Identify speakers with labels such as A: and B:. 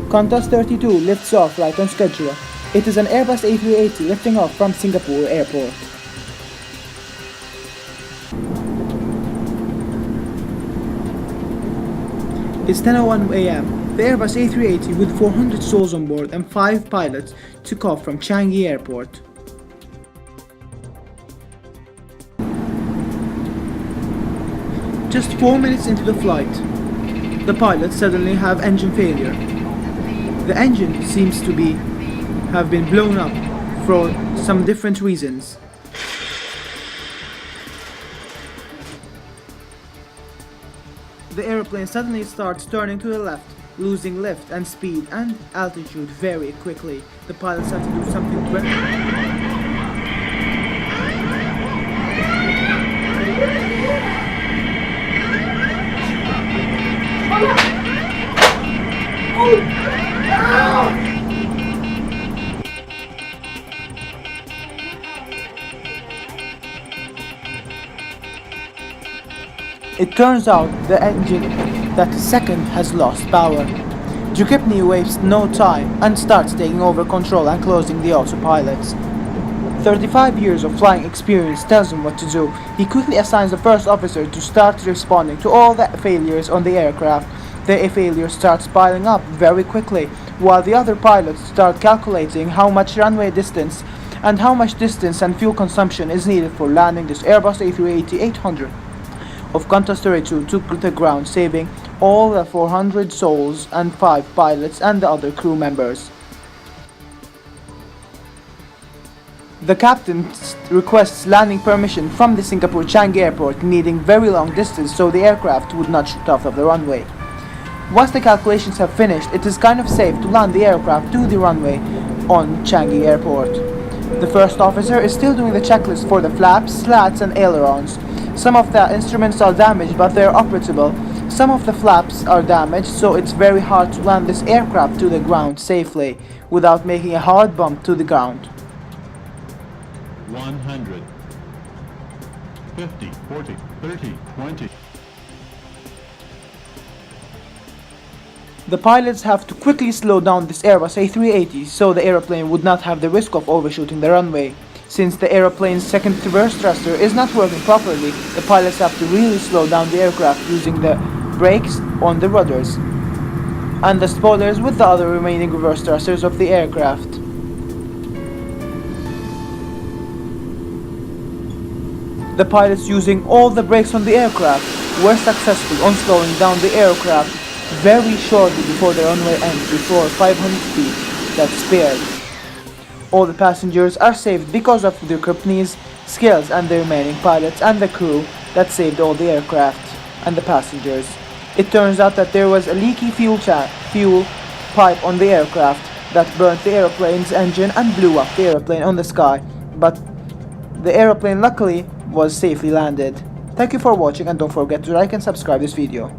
A: Qantas 32 lifts off right on schedule. It is an Airbus A380 lifting off from Singapore Airport. It's 10:01 a.m. The Airbus A380 with 400 souls on board and 5 pilots took off from Changi Airport. Just 4 minutes into the flight, the pilots suddenly have engine failure. The engine seems to have been blown up for some different reasons. The aeroplane suddenly starts turning to the left, losing lift and speed and altitude very quickly. The pilots have to do something It turns out the engine that second has lost power. Drukipny wastes no time and starts taking over control and closing the autopilots. 35 years of flying experience tells him what to do. He quickly assigns the first officer to start responding to all the failures on the aircraft. The failure starts piling up very quickly, while the other pilots start calculating how much runway distance and how much distance and fuel consumption is needed for landing this Airbus A380-800 of Qantas 32 to the ground, saving all the 400 souls and 5 pilots and the other crew members. The captain requests landing permission from the Singapore Changi Airport, needing very long distance so the aircraft would not shoot off of the runway. Once the calculations have finished, it is kind of safe to land the aircraft to the runway on Changi Airport. The first officer is still doing the checklist for the flaps, slats and ailerons. Some of the instruments are damaged, but they are operable. Some of the flaps are damaged, so it's very hard to land this aircraft to the ground safely without making a hard bump to the ground.
B: 100, 50, 40, 30, 20.
A: The pilots have to quickly slow down this Airbus A380 so the aeroplane would not have the risk of overshooting the runway. Since the aeroplane's second reverse thruster is not working properly, the pilots have to really slow down the aircraft using the brakes on the rudders and the spoilers with the other remaining reverse thrusters of the aircraft. The pilots using all the brakes on the aircraft were successful on slowing down the aircraft very shortly before the runway ends, before 500 feet that's spared. All the passengers are saved because of the Drukipny's skills and the remaining pilots and the crew that saved all the aircraft and the passengers. It turns out that there was a leaky fuel pipe on the aircraft that burnt the aeroplane's engine and blew up the aeroplane on the sky, but the aeroplane luckily was safely landed. Thank you for watching and don't forget to like and subscribe this video.